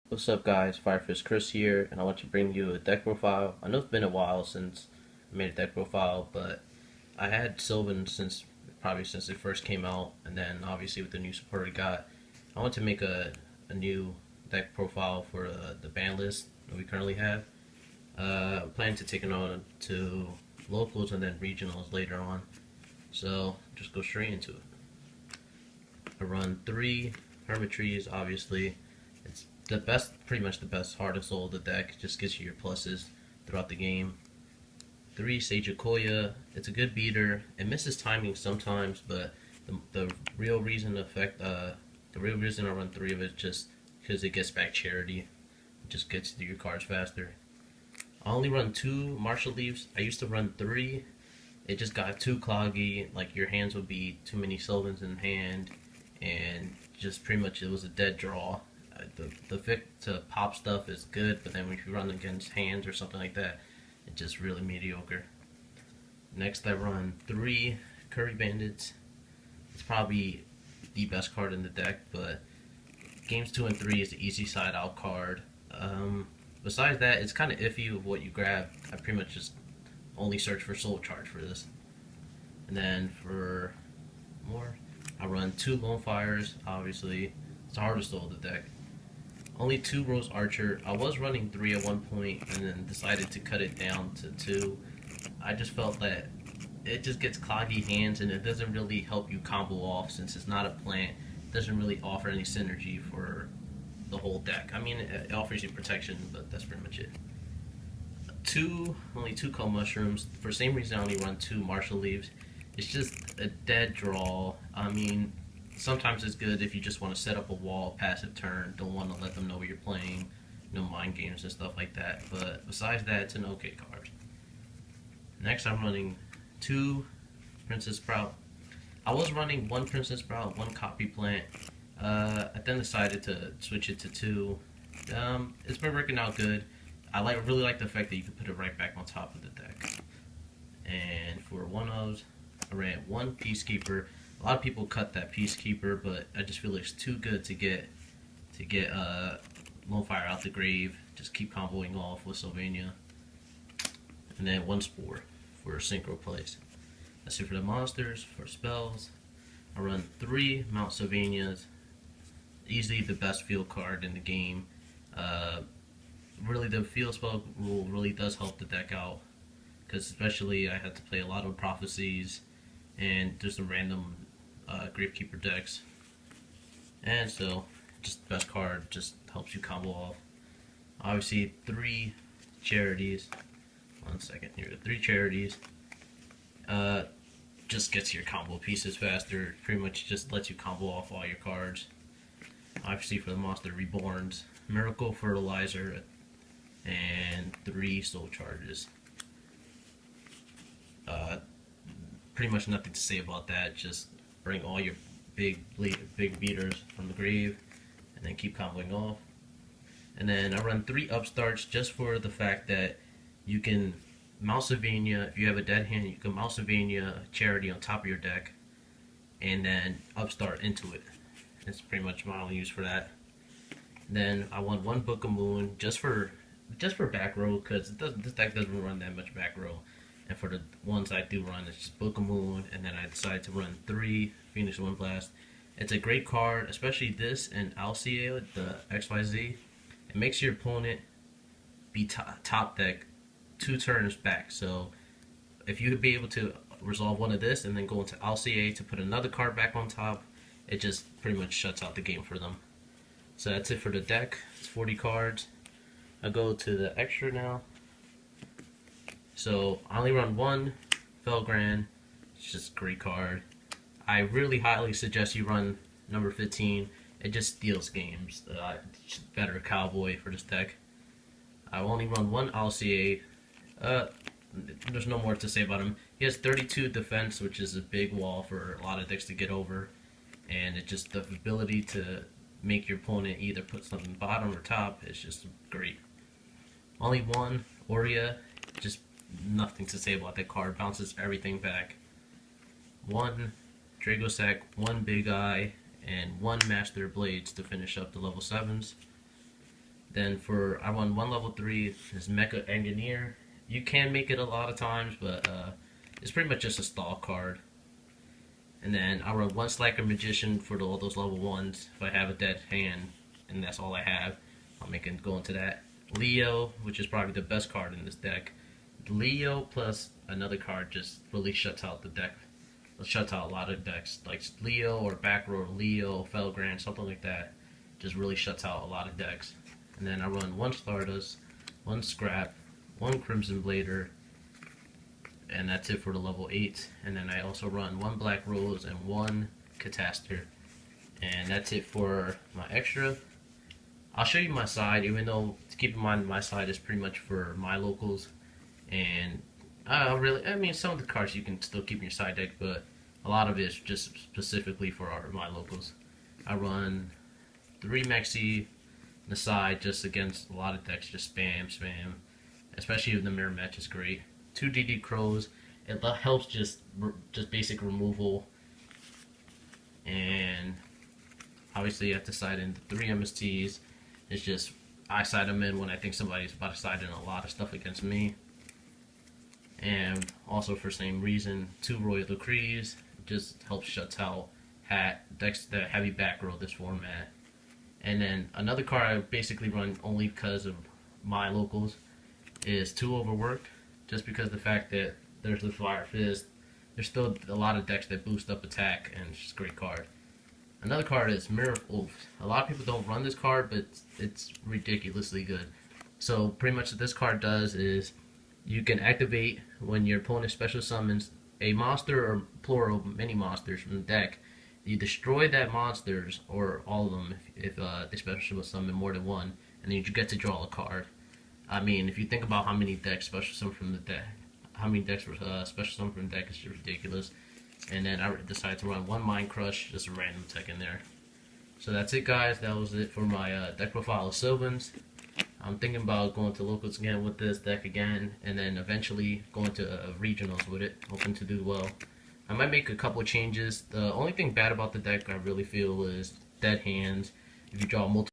What's up guys, Firefish Chris here, and I want to bring you a deck profile. I know it's been a while since I made a deck profile, but I had Sylvan probably since it first came out, and then obviously with the new support we got, I want to make a new deck profile for the Banlist that we currently have. I'm planning to take it on to locals and then regionals later on, so just go straight into it. I run 3 Hermit obviously. It's the best, pretty much the best heart and soul of the deck. Just gives you your pluses throughout the game. 3 Sage Akoya. It's a good beater. It misses timing sometimes, but the real reason I run 3 of it is just because it gets back charity. It just gets to your cards faster. I only run 2 Marshall Leaves. I used to run 3. It just got too cloggy. Like your hands would be too many Sylvans in hand, and just pretty much it was a dead draw. The fit to pop stuff is good, but then if you run against hands or something like that, it's just really mediocre. Next, I run 3 Curry Bandits. It's probably the best card in the deck, but games 2 and 3 is the easy side out card. Besides that, it's kind of iffy of what you grab. I pretty much just only search for Soul Charge for this. And then for more, I run 2 Lone Fires. Obviously, it's the hardest soul of the deck. Only 2 Rose Archer. I was running 3 at one point and then decided to cut it down to 2. I just felt that it just gets cloggy hands and it doesn't really help you combo off since it's not a plant. It doesn't really offer any synergy for the whole deck. I mean, it offers you protection, but that's pretty much it. Only 2 Cold Mushrooms. For the same reason I only run 2 Marshall Leaves. It's just a dead draw. I mean, sometimes it's good if you just want to set up a wall, passive turn, don't want to let them know what you're playing, mind games and stuff like that. But besides that, it's an okay card. Next, I'm running 2 Princess Sprout. I was running 1 Princess Sprout, 1 Copy Plant. I then decided to switch it to 2. It's been working out good. I really like the fact that you can put it right back on top of the deck. And for one-ofs, I ran 1 Peacekeeper. A lot of people cut that Peacekeeper, but I just feel it's too good to get Lone Fire out the grave. Just keep comboing off with Sylvania. And then 1 Spore for Synchro plays. That's it for the monsters. For spells, I run 3 Mount Sylvanias. Easily the best field card in the game. Really, the field spell rule really does help the deck out, because especially I had to play a lot of prophecies and just some random Gravekeeper decks, and so just the best card, just helps you combo off. Obviously 3 charities. 1 second here. 3 charities. Just gets your combo pieces faster. Pretty much just lets you combo off all your cards. Obviously for the monster reborns, Miracle Fertilizer, and 3 Soul Charges. Pretty much nothing to say about that. Just bring all your big beaters from the grave, and then keep comboing off. And then I run 3 Upstarts just for the fact that you can Mouse Sylvania. If you have a dead hand, you can Mouse Sylvania Charity on top of your deck, and then Upstart into it. That's pretty much my only use for that. Then I want 1 Book of Moon just for back row, because this deck doesn't run that much back row. And for the ones I do run, it's just Book of Moon, and then I decided to run 3 Phoenix Wind Blast. It's a great card, especially this and Alcea, the XYZ. It makes your opponent be top deck 2 turns back. So if you would be able to resolve one of this and then go into Alcea to put another card back on top, it just pretty much shuts out the game for them. So that's it for the deck. It's 40 cards. I'll go to the extra now. So I only run 1 Felgran. It's just a great card. I really highly suggest you run number 15. It just steals games. Better cowboy for this deck. I only run 1 Alcea. There's no more to say about him. He has 32 defense, which is a big wall for a lot of decks to get over. And it just, the ability to make your opponent either put something bottom or top is just great. Only 1 Aurea. Just nothing to say about that card. Bounces everything back. 1 Dragossack, 1 Big Eye, and 1 Master Blades to finish up the level 7s. Then I run one level 3 is Mecha Engineer. You can make it a lot of times, but it's pretty much just a stall card. And then I run one Slacker Magician for all those level 1s. If I have a dead hand and that's all I have, I'll make it go into that. Leo, which is probably the best card in this deck. Leo plus another card just really shuts out the deck. It shuts out a lot of decks. Like Leo or back row Leo, Felgrand, something like that. Just really shuts out a lot of decks. And then I run one Stardust, one Scrap, one Crimson Blader, and that's it for the level 8. And then I also run one Black Rose and one Cataster. And that's it for my extra. I'll show you my side, even though, to keep in mind, my side is pretty much for my locals. And I mean, some of the cards you can still keep in your side deck, but a lot of it is just specifically for my locals. I run 3 Mexi on the side just against a lot of decks, just spam. Especially if the mirror match is great. 2 DD Crows, it helps just basic removal. And obviously you have to side in the 3 MSTs. It's just, I side them in when I think somebody's about to side in a lot of stuff against me. And also for same reason, 2 Royal Decrees, just helps shuts out decks that heavy back row this format. And then another card I basically run only because of my locals is 2 Overworked, just because the fact that there's the Fire Fist. There's still a lot of decks that boost up attack, and it's just a great card. Another card is Mirror Wolf. A lot of people don't run this card, but it's ridiculously good. So pretty much what this card does is you can activate when your opponent special summons a monster or plural mini monsters from the deck. You destroy that monsters or all of them if they special summon more than one, and then you get to draw a card. I mean, if you think about how many decks special summon from the deck, how many decks special summon from the deck is just ridiculous. And then I decided to run one Mind Crush, just a random tech in there. So that's it, guys. That was it for my deck profile of Sylvans. I'm thinking about going to locals again with this deck again, and then eventually going to regionals with it, hoping to do well. I might make a couple changes. The only thing bad about the deck I really feel is dead hands. If you draw multiple